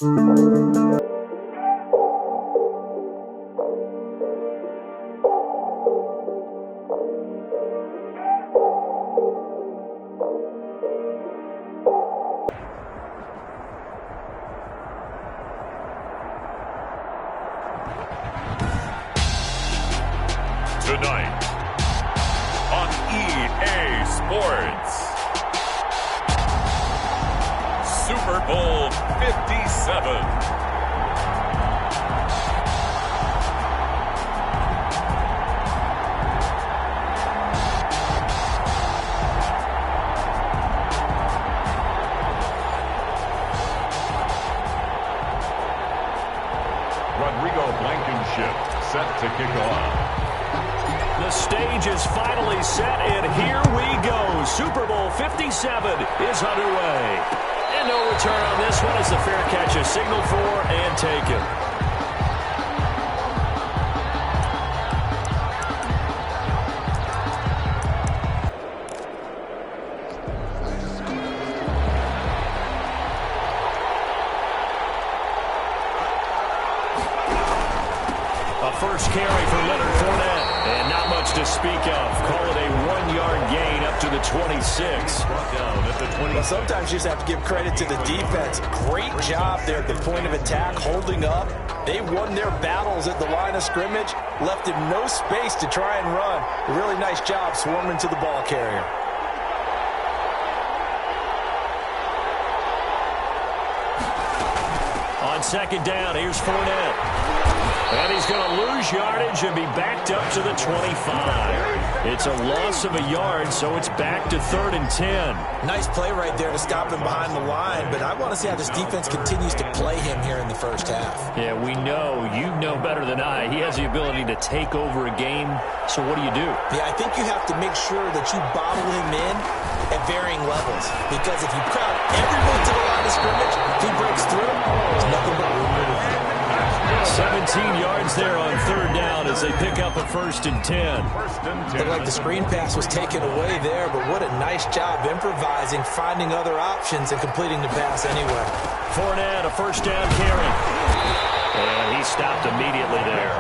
Tonight on EA Sports, Super Bowl 57. Set to kick off. The stage is finally set, and here we go. Super Bowl 57 is underway. And no return on this one as the fair catch is signaled for and taken. First carry for Leonard Fournette, and not much to speak of. Call it a 1-yard gain up to the 26. Well, sometimes you just have to give credit to the defense. Great job there at the point of attack, holding up. They won their battles at the line of scrimmage, left him no space to try and run. A really nice job swarming to the ball carrier. On second down, here's Fournette. And he's going to lose yardage and be backed up to the 25. It's a loss of a yard, so it's back to 3rd and 10. Nice play right there to stop him behind the line, but I want to see how this defense continues to play him here in the first half. Yeah, we know. You know better than I. He has the ability to take over a game, so what do you do? Yeah, I think you have to make sure that you bottle him in at varying levels, because if you crowd everyone to the line of scrimmage, if he breaks through, there's nothing but room to run. 17 yards there on 3rd down as they pick up a 1st and 10. Looked like the screen pass was taken away there, but what a nice job improvising, finding other options, and completing the pass anyway. Fournette, a 1st down carry. And he stopped immediately there.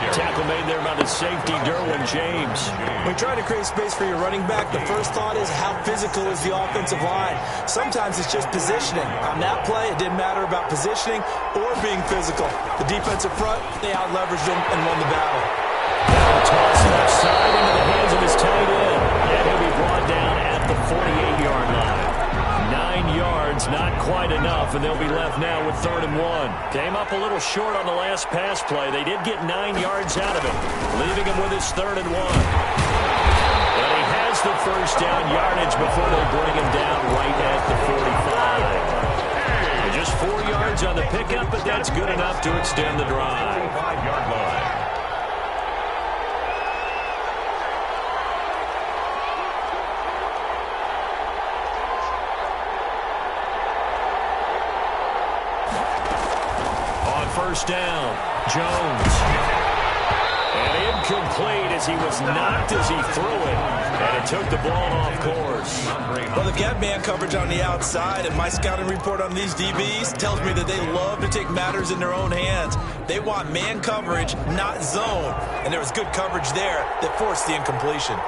Tackle made there by the safety, Derwin James. When trying to create space for your running back, the first thought is how physical is the offensive line. Sometimes it's just positioning. On that play, it didn't matter about positioning or being physical. The defensive front, they out-leveraged him and won the battle. Now toss left side into the hands of his tight end. And he'll be brought down at the 48-yard line. 9 yards, not quite enough, and they'll be left now with 3rd and 1. Came up a little short on the last pass play. They did get 9 yards out of it, leaving him with his 3rd and 1. And he has the 1st down yardage before they bring him down right at the 45. Just 4 yards on the pickup, but that's good enough to extend the drive. 5-yard line. First down, Jones. And incomplete as he was knocked as he threw it. And it took the ball off course. Well, they've got man coverage on the outside, and my scouting report on these DBs tells me that they love to take matters in their own hands. They want man coverage, not zone. And there was good coverage there that forced the incompletion.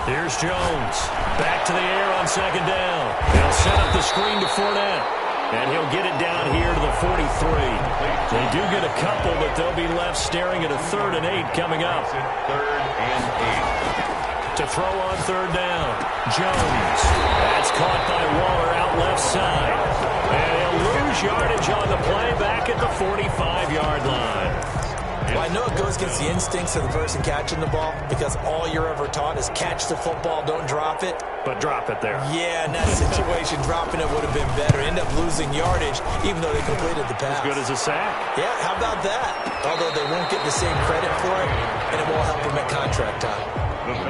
Here's Jones. Back to the air on 2nd down. They'll set up the screen to Fournette. And he'll get it down here to the 43. They do get a couple, but they'll be left staring at a 3rd and 8 coming up. 3rd and 8. To throw on 3rd down, Jones. That's caught by Waller out left side. And he'll lose yardage on the play back at the 45-yard line. Well, I know it goes against the instincts of the person catching the ball because all you're ever taught is catch the football, don't drop it. But drop it there. Yeah, in that situation, dropping it would have been better. End up losing yardage, even though they completed the pass. As good as a sack. Yeah, how about that? Although they won't get the same credit for it, and it won't help them at contract time.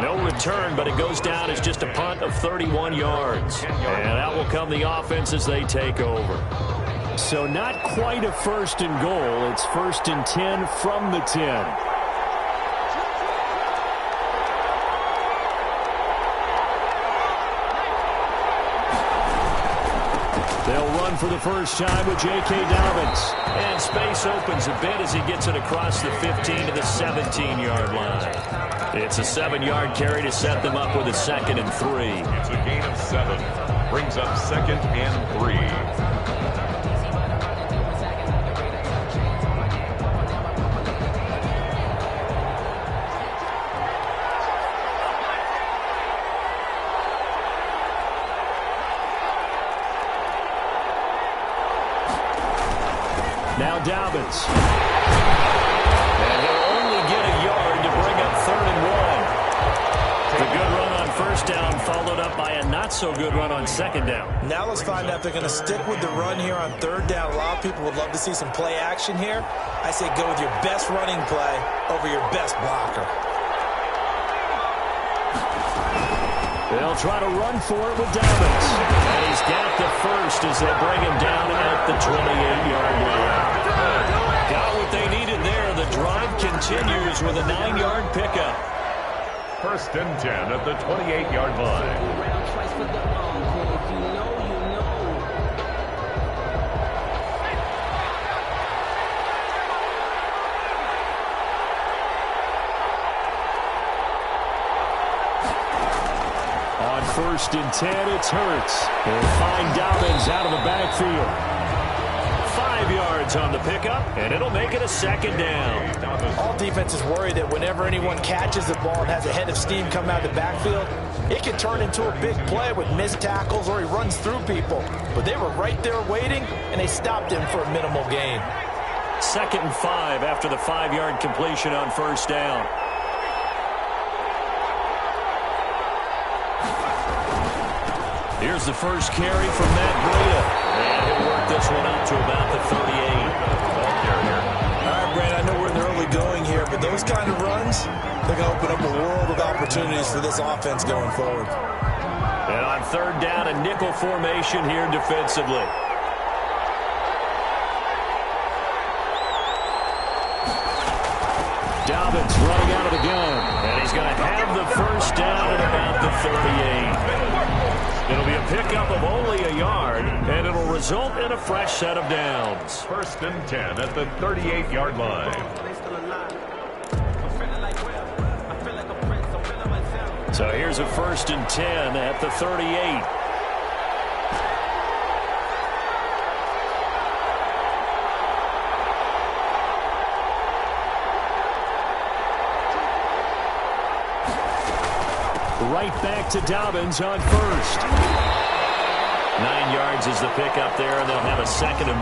No return, but it goes down as just a punt of 31 yards. And that will come the offense as they take over. So not quite a 1st and goal. It's 1st and 10 from the 10. They'll run for the first time with J.K. Dobbins. And space opens a bit as he gets it across the 15 to the 17-yard line. It's a 7-yard carry to set them up with a 2nd and 3. It's a gain of 7. Brings up 2nd and 3. Now Dobbins. And he'll only get a yard to bring up 3rd and 1. The good run on first down followed up by a not-so-good run on 2nd down. Now let's find out if they're going to stick with the run here on 3rd down. A lot of people would love to see some play action here. I say go with your best running play over your best blocker. They'll try to run for it with Dobbins. And he's got the first as they bring him down at the 28-yard line. Got what they needed there. The drive continues with a 9-yard pickup. 1st and 10 at the 28-yard line. On 1st and 10, it's Hurts. He'll find Dobbins out of the backfield. 5 yards on the pickup, and it'll make it a 2nd down. All defenses worry that whenever anyone catches the ball and has a head of steam come out of the backfield, it can turn into a big play with missed tackles or he runs through people. But they were right there waiting, and they stopped him for a minimal gain. 2nd and 5 after the 5-yard completion on first down. Here's the first carry from Matt Breida. And he'll work this one up to about the 38. All right, Brad, I know we're in the early going here, but those kind of runs, they're going to open up a world of opportunities for this offense going forward. And on 3rd down, a nickel formation here defensively. Dobbins running out of the gun. And he's going to have the first down at about the 38. It'll be a pickup of only a yard, and it'll result in a fresh set of downs. 1st and 10 at the 38-yard line. So here's a 1st and 10 at the 38. Right back to Dobbins on 1st. 9 yards is the pickup there, and they'll have a 2nd and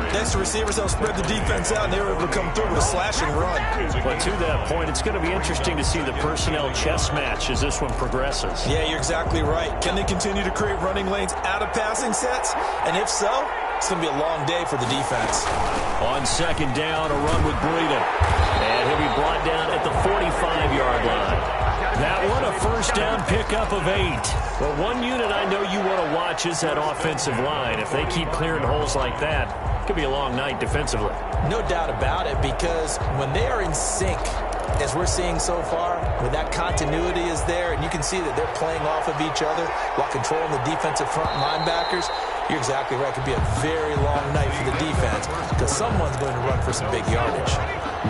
1. Next to receivers, they'll spread the defense out, and they were able to come through with a slash and run. But to that point, it's going to be interesting to see the personnel chess match as this one progresses. Yeah, you're exactly right. Can they continue to create running lanes out of passing sets? And if so, it's going to be a long day for the defense. On 2nd down, a run with Breida. And he'll be brought down at the 45-yard line. That one, a first down pickup of 8. But one unit I know you want to watch is that offensive line. If they keep clearing holes like that, it could be a long night defensively. No doubt about it, because when they are in sync, as we're seeing so far, when that continuity is there, and you can see that they're playing off of each other while controlling the defensive front linebackers, you're exactly right. It could be a very long night for the defense because someone's going to run for some big yardage.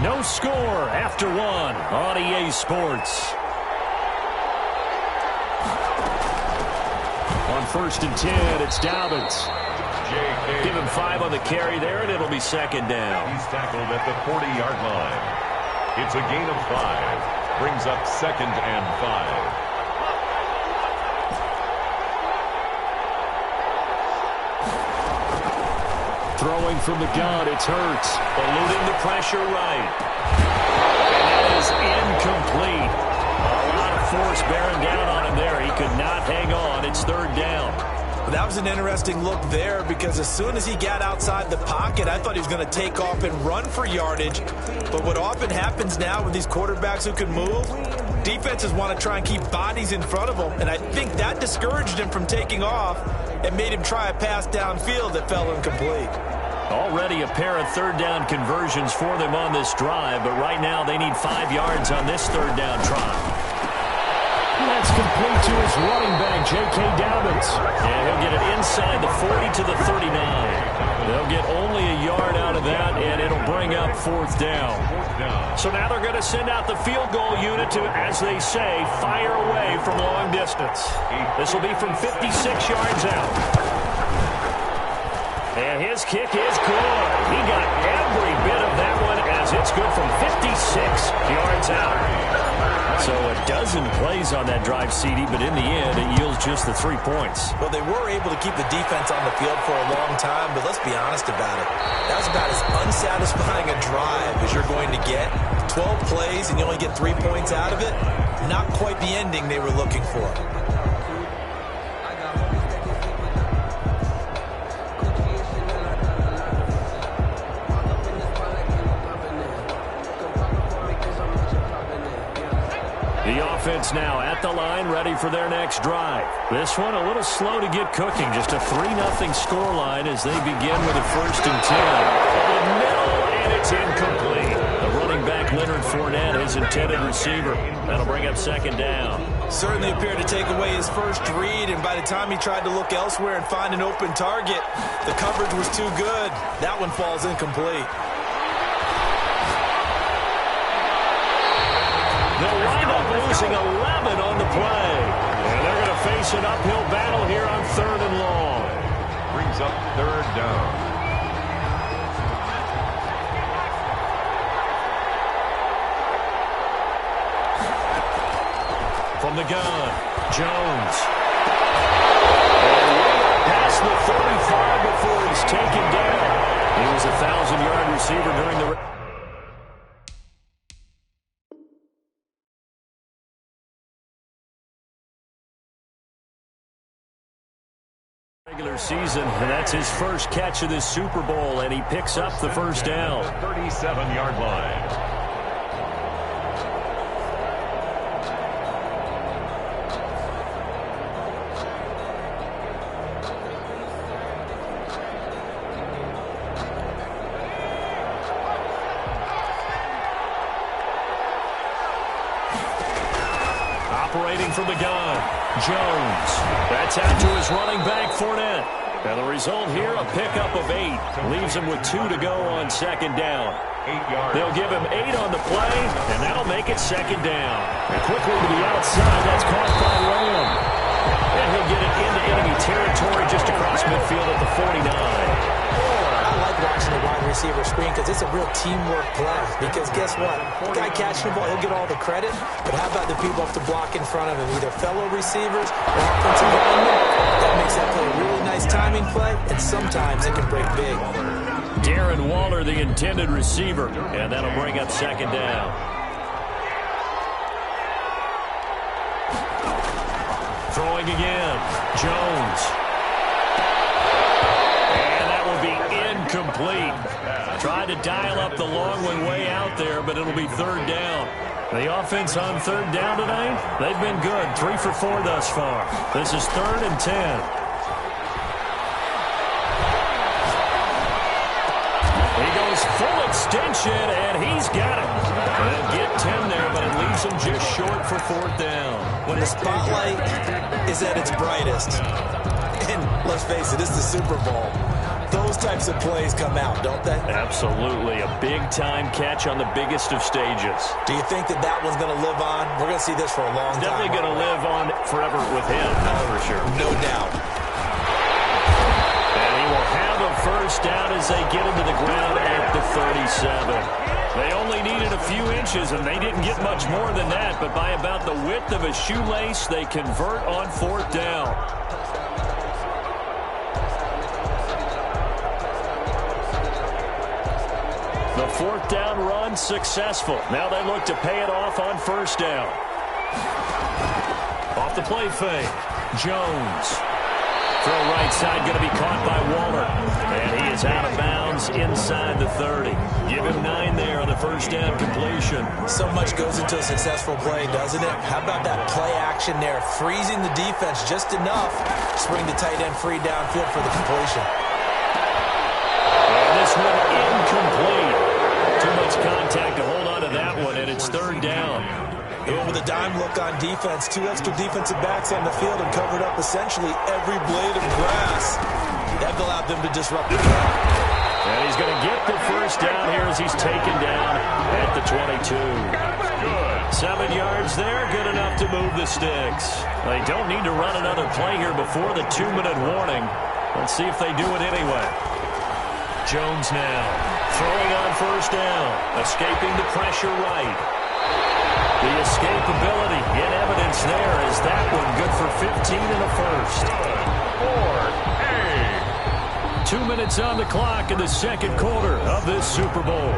No score after 1 on EA Sports. On 1st and 10, it's Dobbins. Give him 5 on the carry there, and it'll be 2nd down. He's tackled at the 40-yard line. It's a gain of 5. Brings up 2nd and 5. Throwing from the gun, it's Hurts. Eluding the pressure right. And that is incomplete. A lot of force bearing down on him there. He could not hang on. It's 3rd down. That was an interesting look there because as soon as he got outside the pocket, I thought he was going to take off and run for yardage. But what often happens now with these quarterbacks who can move, defenses want to try and keep bodies in front of them. And I think that discouraged him from taking off and made him try a pass downfield that fell incomplete. Already a pair of 3rd down conversions for them on this drive, but right now they need 5 yards on this 3rd down try. That's It's complete to his running back, J.K. Dobbins. And he'll get it inside the 40 to the 39. They'll get only a yard out of that, and it'll bring up 4th down. So now they're going to send out the field goal unit to, as they say, fire away from long distance. This will be from 56 yards out. And his kick is good. He got every bit of that one as it's good from 56 yards out. So a dozen plays on that drive, CD, but in the end, it yields just the 3 points. Well, they were able to keep the defense on the field for a long time, but let's be honest about it. That was about as unsatisfying a drive as you're going to get. 12 plays and you only get 3 points out of it. Not quite the ending they were looking for. The offense now at the line, ready for their next drive. This one a little slow to get cooking. Just a 3-0 scoreline as they begin with a 1st and 10. Over the middle, and it's incomplete. The running back, Leonard Fournette, his intended receiver. That'll bring up 2nd down. Certainly appeared to take away his first read, and by the time he tried to look elsewhere and find an open target, the coverage was too good. That one falls incomplete. They'll wind up losing 11 on the play. And they're going to face an uphill battle here on 3rd and long. Brings up 3rd down. From the gun, Jones. And way up past the 35 before he's taken down. He was a 1,000-yard receiver during the regular season, and that's his first catch of this Super Bowl, and he picks up the 1st down. 37-yard line. Operating from the gun, Jones. That's out to his running back, Fournette. And the result here, a pickup of 8. Leaves him with 2 to go on 2nd down. 8 yards. They'll give him 8 on the play, and that'll make it 2nd down. And quickly to the outside, that's caught by Lamb. And he'll get it into enemy territory just across midfield at the 49. I like watching the wide receiver screen because it's a real teamwork play. Because guess what? The guy catching the ball, he'll get all the credit. But how about the people up to block in front of him? Either fellow receivers or offensive linemen. That makes that play a really nice timing play, and sometimes it can break big. Darren Waller, the intended receiver, and that'll bring up 2nd down. Throwing again, Jones. And that will be incomplete. Tried to dial up the long one way out there, but it'll be 3rd down. The offense on 3rd down tonight, they've been good. 3 for 4 thus far. This is 3rd and 10. He goes full extension, and he's got it. They'll get 10 there, but it leaves him just short for 4th down. When the spotlight is at its brightest, and let's face it, it's the Super Bowl, those types of plays come out, don't they? Absolutely. A big-time catch on the biggest of stages. Do you think that that one's going to live on? We're going to see this for a long time. Definitely going to live on forever with him, that's for sure. No doubt. And he will have a 1st down as they get him to the ground at the 37. They only needed a few inches, and they didn't get much more than that, but by about the width of a shoelace, they convert on 4th down. The 4th down run successful. Now they look to pay it off on 1st down. Off the play fake, Jones. Throw right side going to be caught by Waller. And he is out of bounds inside the 30. Give him 9 there on the 1st down completion. So much goes into a successful play, doesn't it? How about that play action there? Freezing the defense just enough to bring the tight end free downfield for the completion. And this one incomplete. Too much contact to hold on to that one, and it's 3rd down. They went with a dime look on defense. 2 extra defensive backs on the field and covered up essentially every blade of grass. That allowed them to disrupt the game. And he's going to get the first down here as he's taken down at the 22. 7 yards there, good enough to move the sticks. They don't need to run another play here before the 2-minute warning. Let's see if they do it anyway. Jones now throwing on first down, escaping the pressure right. The escapability in evidence there is that one good for 15 in the first. 2 minutes on the clock in the second quarter of this Super Bowl.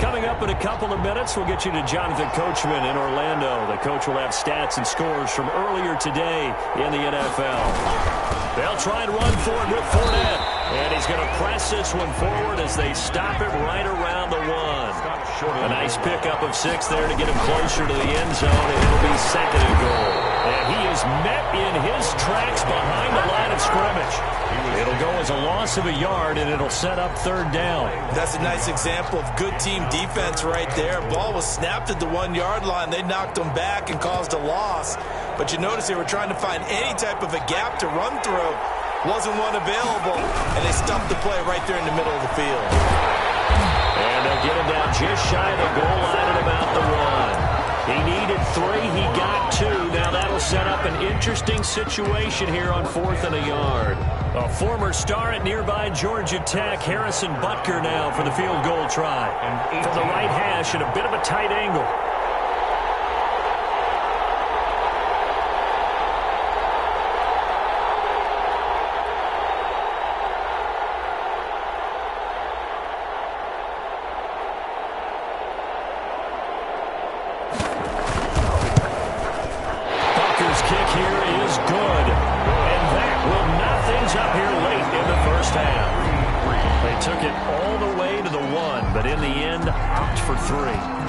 Coming up in a couple of minutes, we'll get you to Jonathan Coachman in Orlando. The coach will have stats and scores from earlier today in the NFL. They'll try and run for it with Fournette. And he's going to press this one forward as they stop it right around the 1. A nice pickup of 6 there to get him closer to the end zone, and it'll be second and goal. And he is met in his tracks behind the line of scrimmage. It'll go as a loss of a yard, and it'll set up third down. That's a nice example of good team defense right there. Ball was snapped at the 1-yard line. They knocked him back and caused a loss. But you notice they were trying to find any type of a gap to run through. Wasn't one available, and they stumped the play right there in the middle of the field. And they'll get him down just shy of the goal line at about the 1. He needed 3, he got 2. Now that'll set up an interesting situation here on 4th and a yard. A former star at nearby Georgia Tech, Harrison Butker now for the field goal try. From the right hash at a bit of a tight angle.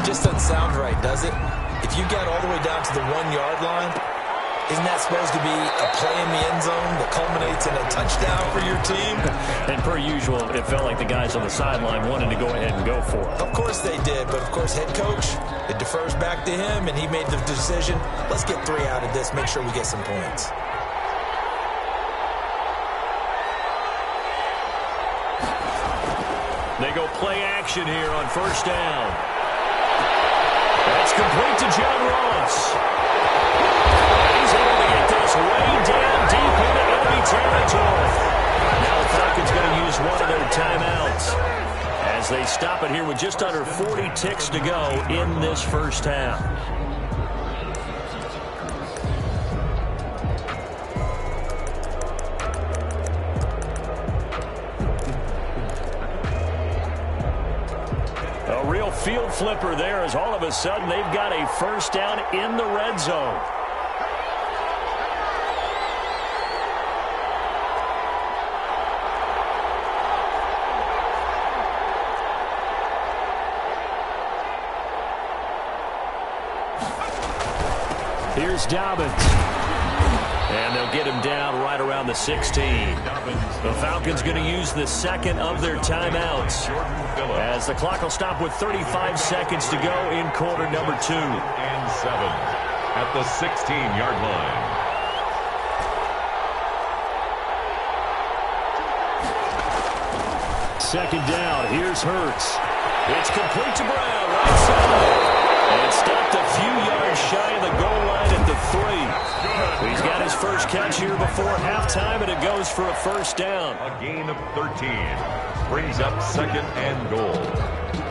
Just doesn't sound right, does it? If you get all the way down to the 1-yard line, isn't that supposed to be a play in the end zone that culminates in a touchdown for your team? And per usual, it felt like the guys on the sideline wanted to go ahead and go for it. Of course they did, but of course head coach, it defers back to him, and he made the decision, let's get 3 out of this, make sure we get some points. They go play action here on first down. That's complete to John Ross. He's able to get this way down deep into enemy territory. Now the Falcons going to use one of their timeouts as they stop it here with just under 40 ticks to go in this first half. Field flipper there as all of a sudden they've got a first down in the red zone. Here's Dobbins. And they'll get him down right around the 16. The Falcons going to use the second of their timeouts as the clock will stop with 35 seconds to go in quarter number 2. And 7 at the 16-yard line. Second down. Here's Hurts. It's complete to Brown, right side. And stopped a few yards shy of the goal line at the 3. He's got his first catch here before halftime, and it goes for a first down. A gain of 13 brings up second and goal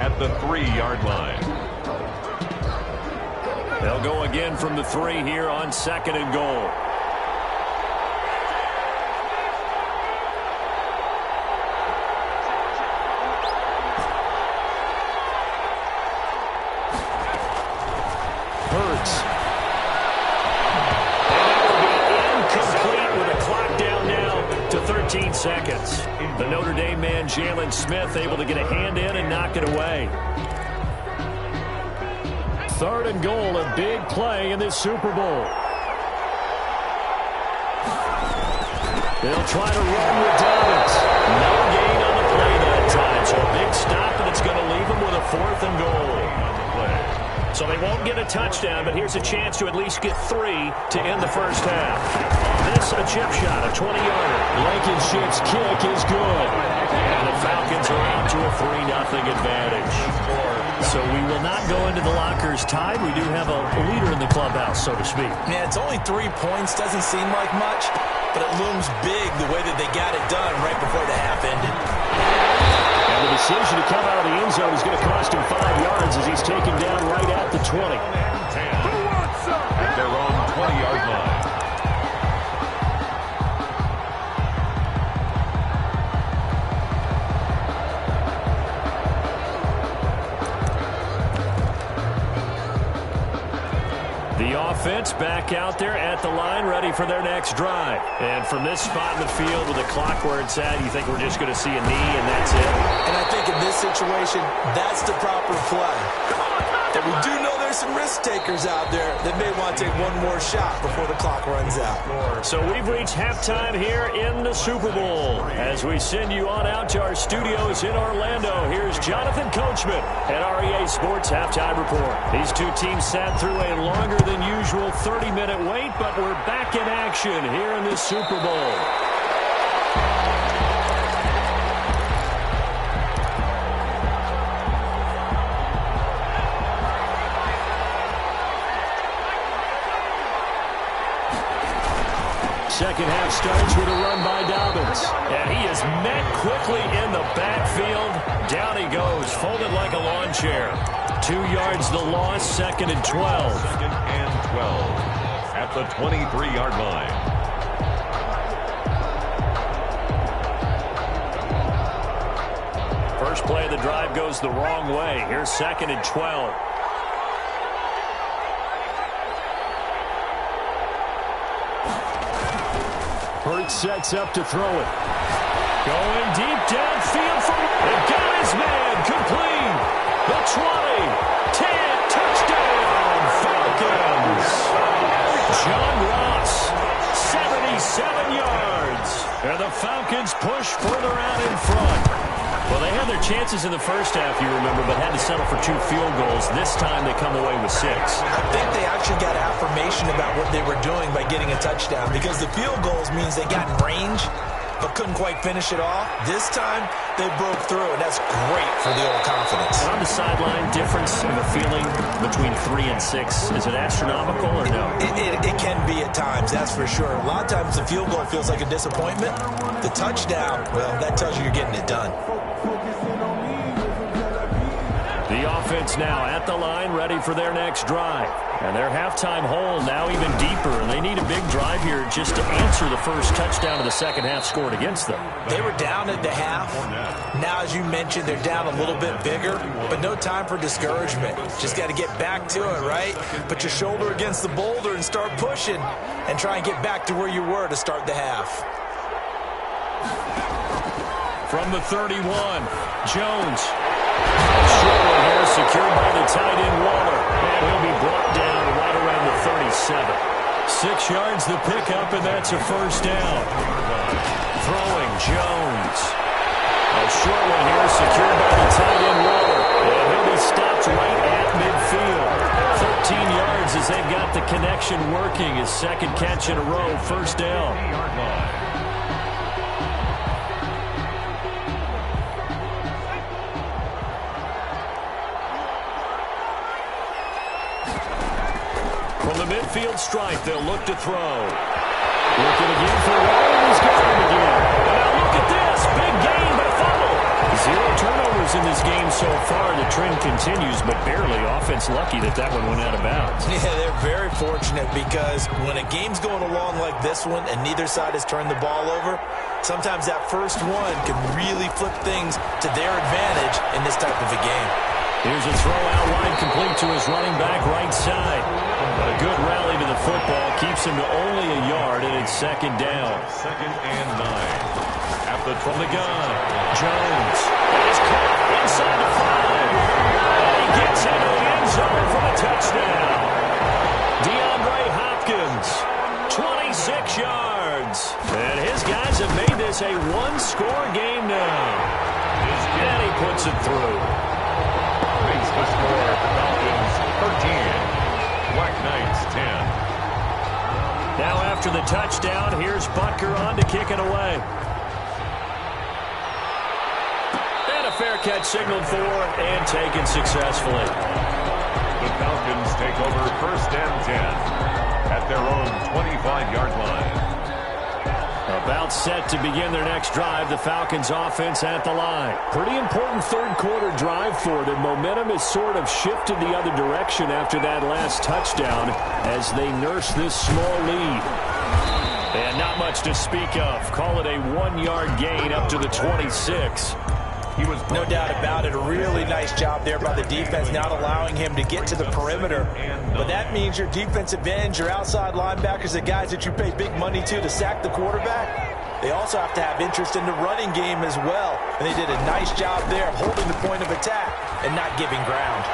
at the 3-yard line. They'll go again from the 3 here on second and goal. Hurts. With a clock down now to 13 seconds. The Notre Dame man, Jalen Smith, able to get a hand in and knock it away. Third and goal, a big play in this Super Bowl. They'll try to run with Dobbins. No gain So a big stop, and it's going to leave them with a 4th and goal. So they won't get a touchdown, but here's a chance to at least get 3 to end the first half. This, a chip shot, a 20-yarder. Blankenship's kick is good. And the Falcons are out to a 3-0 advantage. So we will not go into the lockers tied. We do have a leader in the clubhouse, so to speak. Yeah, it's only 3 points. Doesn't seem like much, but it looms big the way that they got it done right before the half ended. And the decision to come out of the end zone is going to cost him 5 yards as he's taken down right at the 20. 10 at their own 20-yard line. The offense back out there at the line, ready for their next drive. And from this spot in the field with the clock where it's at, you think we're just going to see a knee and that's it? And I think in this situation, that's the proper play. But we do know there's some risk takers out there that may want to take one more shot before the clock runs out. So we've reached halftime here in the Super Bowl. As we send you on out to our studios in Orlando, here's Jonathan Coachman at REA Sports Halftime Report. These two teams sat through a longer than usual 30-minute wait, but we're back in action here in the Super Bowl. Second half starts with a run by Dobbins. And he is met quickly in the backfield. Down he goes, folded like a lawn chair. 2 yards the loss, 2nd and 12. 2nd and 12 at the 23-yard line. First play of the drive goes the wrong way. Here's 2nd and 12. Hurts sets up to throw it. Going deep downfield for they've got his man complete. The 20, 10, touchdown Falcons. John Ross, 77 yards. And the Falcons push further out in front. Well, they had their chances in the first half, you remember, but had to settle for 2 field goals. This time they come away with 6. I think they actually got affirmation about what they were doing by getting a touchdown because the field goals means they got in range but couldn't quite finish it off. This time, they broke through, and that's great for the old confidence. On the sideline, difference in the feeling between 3 and 6, is it astronomical or no? It can be at times, that's for sure. A lot of times the field goal feels like a disappointment. The touchdown, well, that tells you you're getting it done. The offense now at the line, ready for their next drive. And their halftime hole now even deeper, and they need a big drive here just to answer the first touchdown of the second half scored against them. They were down at the half. Now, as you mentioned, they're down a little bit bigger, but no time for discouragement. Just got to get back to it, right? Put your shoulder against the boulder and start pushing and try and get back to where you were to start the half. From the 31, Jones. Short one here, secured by the tight end Waller. And he'll be brought down right around the 37. 6 yards the pickup, and that's a first down. Throwing Jones. A short one here, secured by the tight end Waller. And he'll be stopped right at midfield. 13 yards as they've got the connection working. His second catch in a row, first down. From the midfield stripe, they'll look to throw. Looking again for Waller, he's got him again. And now look at this, big gain, but a fumble. 0 turnovers in this game so far. The trend continues, but barely. Offense lucky that one went out of bounds. Yeah, they're very fortunate because when a game's going along like this one and neither side has turned the ball over, sometimes that first one can really flip things to their advantage in this type of a game. Here's a throw out wide, complete to his running back right side. But a good rally to the football keeps him to only a yard, and it's second down. 2nd and 9 at the from the gun. Jones is caught inside the 5. And he gets into the end zone for a touchdown. DeAndre Hopkins, 26 yards. And his guys have made this a one-score game now. And he gets it through. Makes the score Falcons 13, Black Knights 10. Now after the touchdown, here's Butker on to kick it away. And a fair catch signaled for and taken successfully. The Falcons take over 1st and 10 at their own 25-yard line. About set to begin their next drive, the Falcons offense at the line. Pretty important third quarter drive for them. Momentum has sort of shifted the other direction after that last touchdown as they nurse this small lead. And not much to speak of. Call it a 1-yard gain up to the 26. No doubt about it. A really nice job there by the defense, not allowing him to get to the perimeter. But that means your defensive ends, your outside linebackers, the guys that you pay big money to sack the quarterback, they also have to have interest in the running game as well. And they did a nice job there of holding the point of attack and not giving ground.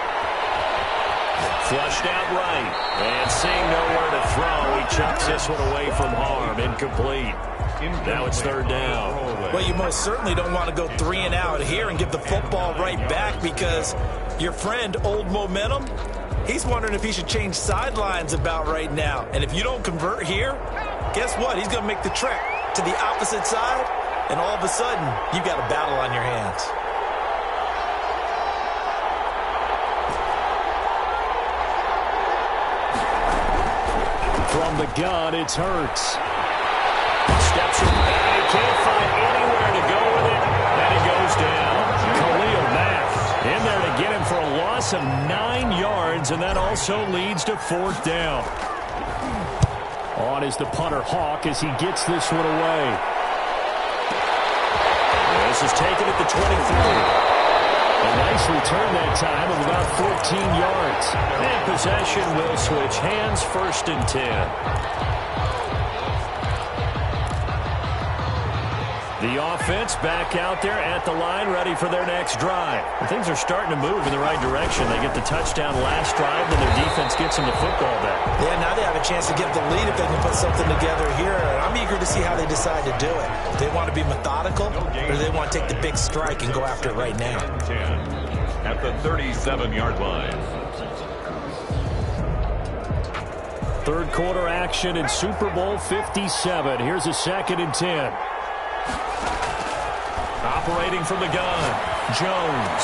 Flushed out right. And seeing nowhere to throw, he chucks this one away from harm. Incomplete. Now it's 3rd down. Well, you most certainly don't want to go 3 and out here and give the football right back because your friend, Old Momentum, he's wondering if he should change sidelines about right now. And if you don't convert here, guess what? He's going to make the trek to the opposite side, and all of a sudden, you've got a battle on your hands. From the gun, it's Hurts. Steps from back. He can't find anywhere to go with it. And he goes down. Khalil Mack in there to get him for a loss of 9 yards, and that also leads to 4th down. On is the punter Hawk as he gets this one away. This is taken at the 23. A nice return that time of about 14 yards. And possession will switch hands, 1st and 10. The offense back out there at the line, ready for their next drive. And things are starting to move in the right direction. They get the touchdown last drive, then their defense gets them the football back. Yeah, now they have a chance to get the lead if they can put something together here. And I'm eager to see how they decide to do it. Do they want to be methodical, or do they want to take the big strike and go after it right now? 10 at the 37-yard line. Third quarter action in Super Bowl 57. Here's a 2nd and 10. Operating from the gun, Jones.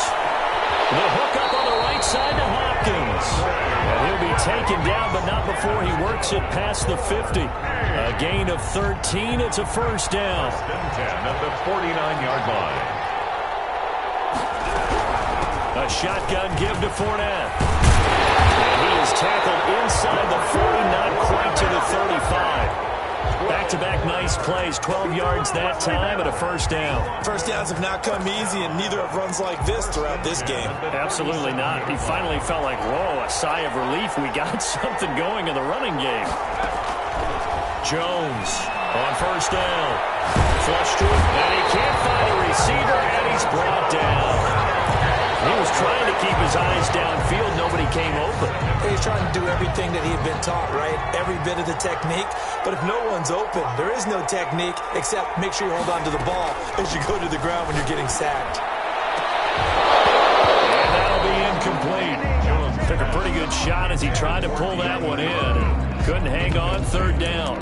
The hook up on the right side to Hopkins. And he'll be taken down, but not before he works it past the 50. A gain of 13. It's a 1st down. 10 at the 49-yard line. A shotgun give to Fournette. And he is tackled inside the 40, not quite to the 35. Back-to-back nice plays, 12 yards that time and a 1st down. First downs have not come easy, and neither have runs like this throughout this game. Absolutely not. He finally felt like, whoa, a sigh of relief. We got something going in the running game. Jones on 1st down. Flush to him, and he can't find a receiver, and he's brought down. He was trying to keep his eyes downfield. Nobody came open. He's trying to do everything that he had been taught, right? Every bit of the technique. But if no one's open, there is no technique except make sure you hold on to the ball as you go to the ground when you're getting sacked. And that'll be incomplete. Jones took a pretty good shot as he tried to pull that one in. Couldn't hang on, 3rd down.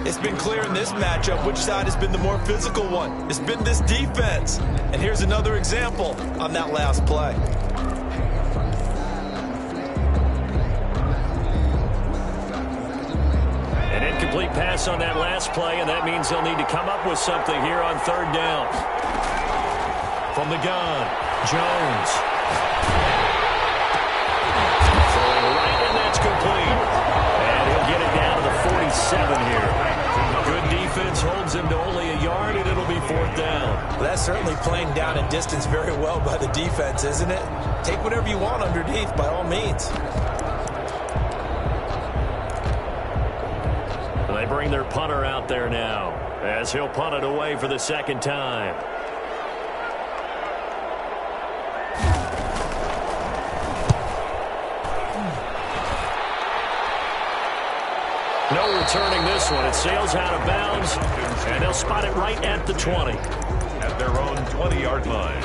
It's been clear in this matchup which side has been the more physical one. It's been this defense. And here's another example on that last play. An incomplete pass on that last play, and that means they'll need to come up with something here on 3rd down. From the gun, Jones. Throwing right, and that's complete. And he'll get it down to the 47 here. Good defense holds him to only a yard, and it'll be 4th down. Well, that's certainly playing down in distance very well by the defense, isn't it? Take whatever you want underneath, by all means. They bring their punter out there now as he'll punt it away for the 2nd time. No returning this one. It sails out of bounds, and they'll spot it right at the 20. At their own 20-yard line.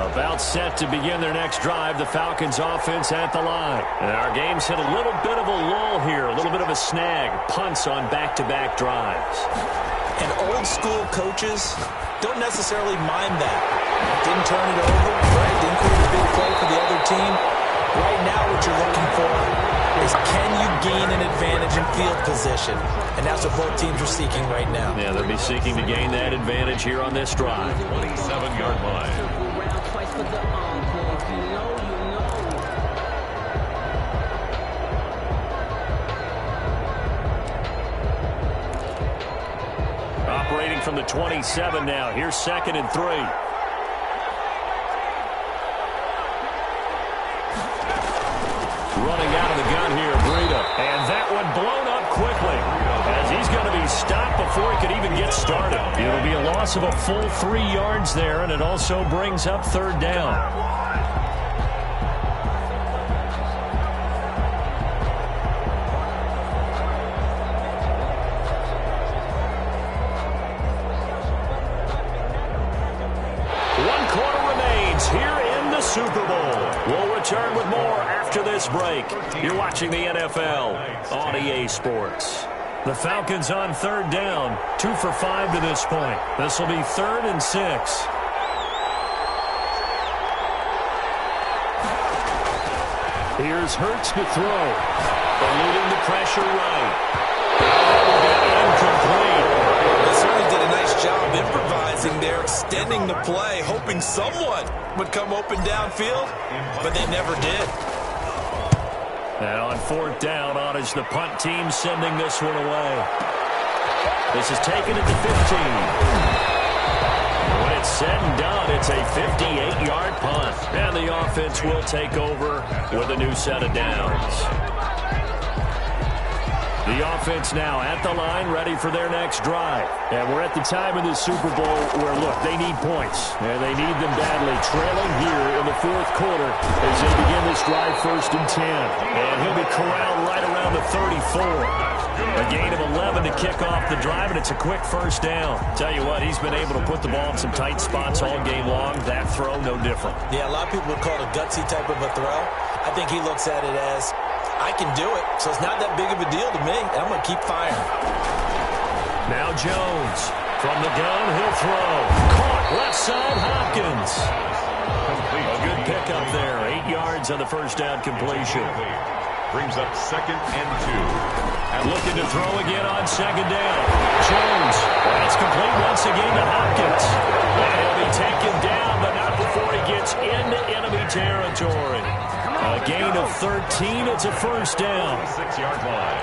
About set to begin their next drive, the Falcons offense at the line. And our game's hit a little bit of a lull here, a little bit of a snag. Punts on back-to-back drives. And old-school coaches don't necessarily mind that. Didn't turn it over, right? Didn't create a big play for the other team. Right now what you're looking for is can you gain an advantage in field position? And that's what both teams are seeking right now. Yeah, they'll be seeking to gain that advantage here on this drive. 27-yard line. Operating from the 27 now. Here's 2nd and 3. Running out of the gun here, Lito. And that one blown up quickly as he's going to be stopped before he could even get started. It'll be a loss of a full 3 yards there, and it also brings up 3rd down. Super Bowl. We'll return with more after this break. You're watching the NFL on EA Sports. The Falcons on 3rd down. 2 for 5 to this point. This will be 3rd and 6. Here's Hurts to throw. Eluding the pressure right. Incomplete. They certainly did a nice job improvising there, extending the play, hoping someone would come open downfield, but they never did. And on 4th down, on is the punt team sending this one away. This is taken at the 15. When it's said and done, it's a 58-yard punt. And the offense will take over with a new set of downs. The offense now at the line, ready for their next drive. And we're at the time in the Super Bowl where, look, they need points. And they need them badly. Trailing here in the 4th quarter as they begin this drive 1st and 10. And he'll be corralled right around the 34. A gain of 11 to kick off the drive, and it's a quick 1st down. Tell you what, he's been able to put the ball in some tight spots all game long. That throw, no different. Yeah, a lot of people would call it a gutsy type of a throw. I think he looks at it as, I can do it, so it's not that big of a deal to me, and I'm going to keep firing. Now Jones. From the gun, he'll throw. Caught left side, Hopkins. A good pickup there. 8 yards on the 1st down completion. Brings up 2nd and 2. And looking to throw again on 2nd down. Jones. That's complete once again to Hopkins. And he'll be taken down, but not before he gets into enemy territory. A gain of 13. It's a 1st down. 6-yard line.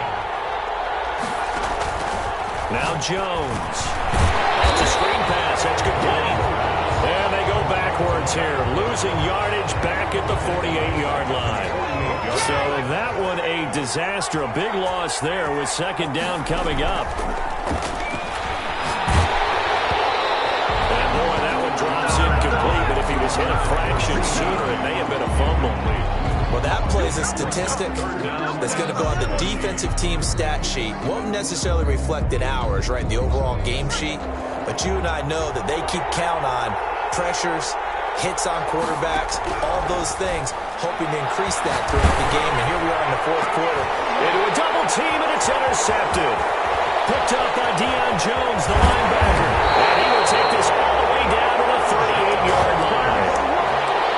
Now Jones. That's a screen pass. That's complete. And they go backwards here. Losing yardage back at the 48-yard line. So that one a disaster. A big loss there with 2nd down coming up. And boy, that one drops incomplete. But if he was hit a fraction sooner, it may have been a fumble. Well, that plays a statistic that's going to go on the defensive team stat sheet. Won't necessarily reflect in ours, right, the overall game sheet. But you and I know that they keep count on pressures, hits on quarterbacks, all those things, hoping to increase that throughout the game. And here we are in the 4th quarter. Into a double team, and it's intercepted. Picked up by Deion Jones, the linebacker. And he will take this all the way down to the 38-yard line.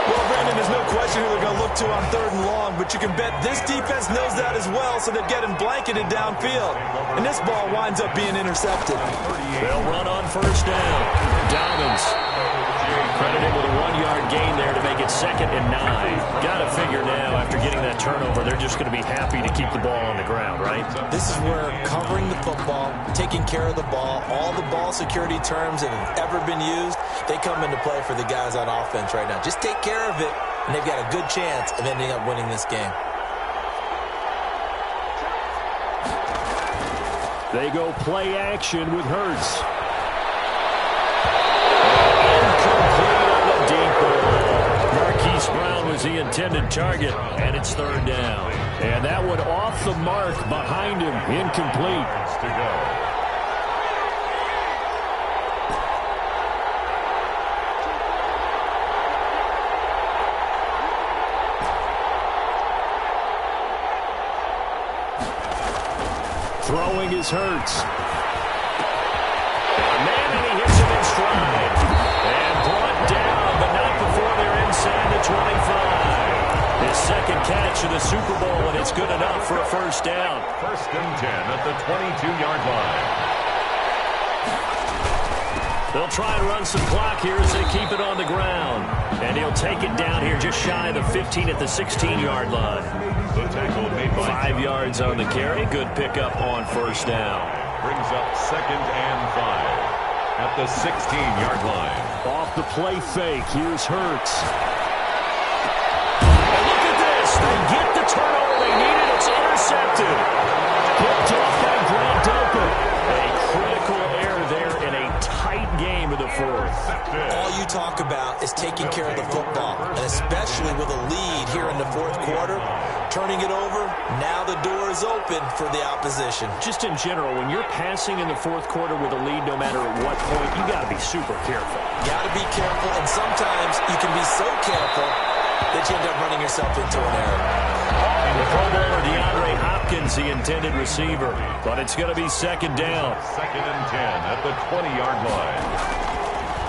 Well, Brandon, there's no question who they're going to look to on 3rd and long, but you can bet this defense knows that as well, so they're getting blanketed downfield. And this ball winds up being intercepted. They'll run on 1st down. Dobbins credited with a 1-yard gain there to make it 2nd and 9. Got to figure now, after getting that turnover, they're just going to be happy to keep the ball on the ground, right? This is where covering the football, taking care of the ball, all the ball security terms that have ever been used, they come into play for the guys on offense right now. Just take care of it, and they've got a good chance of ending up winning this game. They go play action with Hurts. Marquise Brown was the intended target, and it's 3rd down. And that one off the mark behind him, incomplete. To go. Throwing is Hurts. Man, and he hits him in stride. And brought down, but not before they're inside the 25. His second catch of the Super Bowl, and it's good enough for a first down. First and 10 at the 22-yard line. They'll try and run some clock here as they keep it on the ground. And he'll take it down here just shy of the 15 at the 16-yard line. The tackle made by 5 yards on the carry. Good pickup on first down. Brings up second and 5 at the 16-yard line. Off the play fake. Here's Hurts. And look at this. They get the turnover they needed. It's intercepted. Picked off that Grant Delpit. A critical error there in a tight game of the fourth. All you talk about is taking care of the football, and especially with a lead here in the fourth quarter. Turning it over, now the door is open for the opposition. Just in general, when you're passing in the fourth quarter with a lead, no matter at what point, you got to be super careful. Got to be careful, and sometimes you can be so careful that you end up running yourself into an error. The Pro Bowler DeAndre Hopkins, the intended receiver, but it's going to be second down. Second and 10 at the 20-yard line.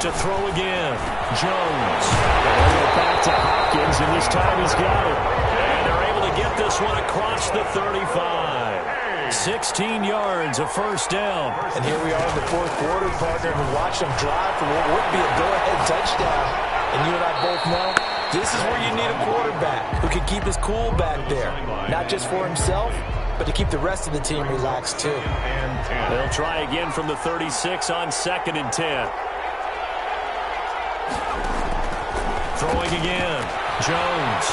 To throw again, Jones. Back to Hopkins, and this time he's got it. And they're able to get this one across the 35. 16 yards, a first down. And here we are in the fourth quarter, partner, and watch them drive for what would be a go-ahead touchdown. And you and I both know this is where you need a quarterback who can keep his cool back there. Not just for himself, but to keep the rest of the team relaxed too. They'll try again from the 36 on second and 10. Throwing again, Jones.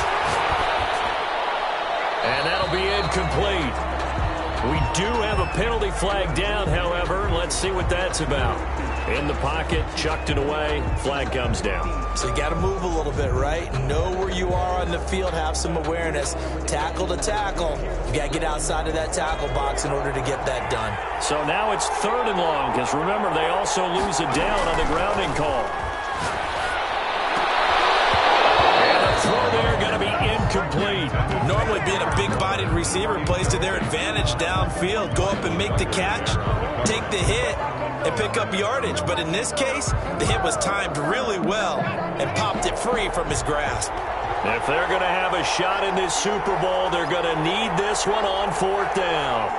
And that'll be incomplete. We do have a penalty flag down, however. Let's see what that's about. In the pocket, chucked it away, flag comes down. So you got to move a little bit, right? Know where you are on the field, have some awareness. Tackle to tackle. You got to get outside of that tackle box in order to get that done. So now it's third and long, because remember, they also lose it down on the grounding call. Throw there going to be incomplete. Normally being a big-bodied receiver plays to their advantage downfield. Go up and make the catch, take the hit, and pick up yardage. But in this case, the hit was timed really well and popped it free from his grasp. If they're going to have a shot in this Super Bowl, they're going to need this one on fourth down.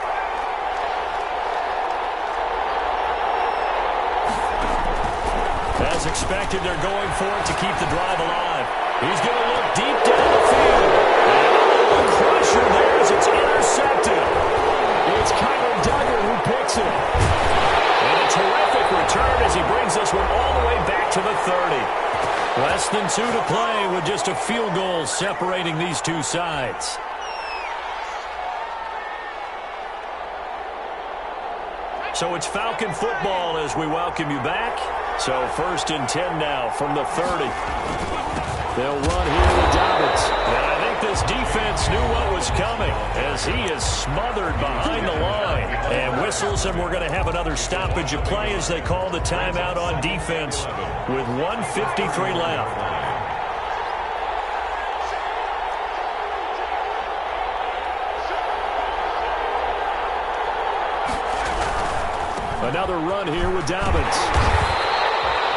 As expected, they're going for it to keep the drive alive. He's going to look deep down the field. And a crusher there as it's intercepted. It's Kyler Duggar who picks it. And a terrific return as he brings this one all the way back to the 30. Less than 2 to play with just a field goal separating these two sides. So it's Falcon football as we welcome you back. So first and 10 now from the 30. They'll run here with Dobbins. And I think this defense knew what was coming as he is smothered behind the line. And whistles, and we're going to have another stoppage of play as they call the timeout on defense with 1:53 left. Another run here with Dobbins.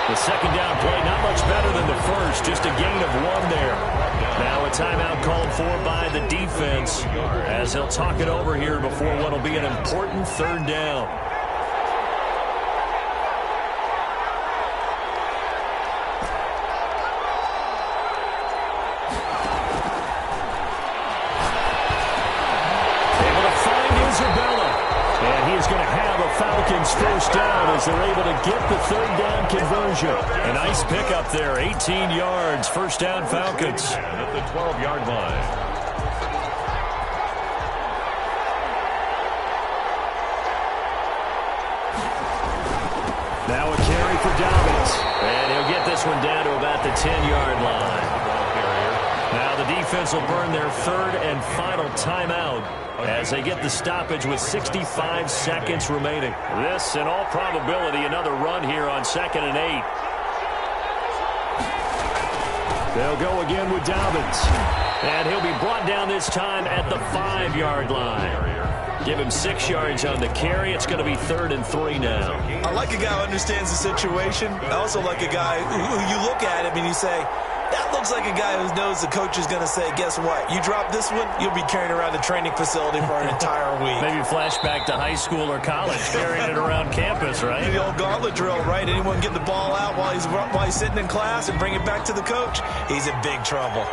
The second down play, not much better than the first, just a gain of 1 there. Now a timeout called for by the defense as they'll talk it over here before what will be an important third down. Able to find Isabella. And he is going to have a Falcons first down as they're able to get the third down conversion. A nice pickup there, 18 yards, first down Falcons. At the 12-yard line. Now a carry for Dobbins. And he'll get this one down to about the 10-yard line. Now the defense will burn their third and final timeout as they get the stoppage with 65 seconds remaining. This, in all probability, another run here on 2nd and 8. They'll go again with Dobbins. And he'll be brought down this time at the 5-yard line. Give him 6 yards on the carry. It's going to be 3rd and 3 now. I like a guy who understands the situation. I also like a guy who you look at him and you say, that looks like a guy who knows the coach is going to say, guess what? You drop this one, you'll be carrying around a training facility for an entire week. Maybe flashback to high school or college, carrying it around campus, right? The old gauntlet drill, right? Anyone get the ball out while he's sitting in class and bring it back to the coach? He's in big trouble.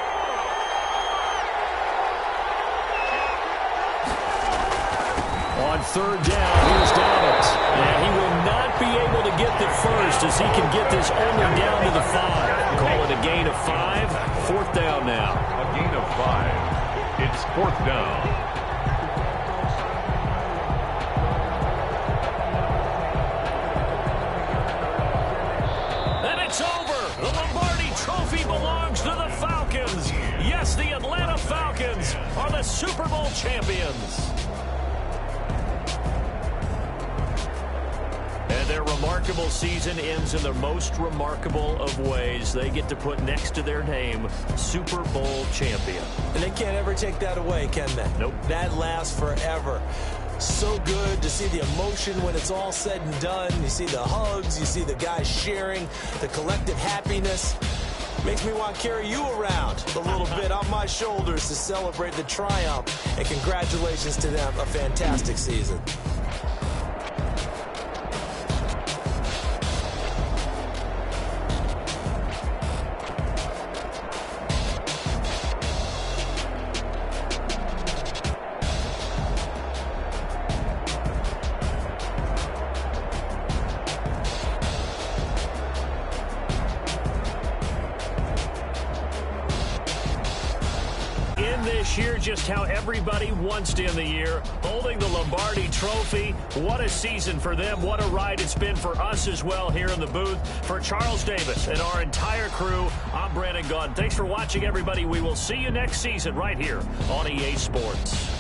On 3rd down, here's Dobbins. And he will not be able to get the first as he can get this only down to the 5. Call it a gain of 5. 4th down now. A gain of 5. It's 4th down. And it's over. The Lombardi Trophy belongs to the Falcons. Yes, the Atlanta Falcons are the Super Bowl champions. Their remarkable season ends in the most remarkable of ways. They get to put next to their name, Super Bowl champion. And they can't ever take that away, can they? Nope. That lasts forever. So good to see the emotion when it's all said and done. You see the hugs, you see the guys sharing, the collective happiness. Makes me want to carry you around a little bit on my shoulders to celebrate the triumph. And congratulations to them, a fantastic season. This year, just how everybody wants to end the year, holding the Lombardi Trophy. What a season for them. What a ride it's been for us as well here in the booth. For Charles Davis and our entire crew, I'm Brandon Gaudin. Thanks for watching, everybody. We will see you next season right here on EA Sports.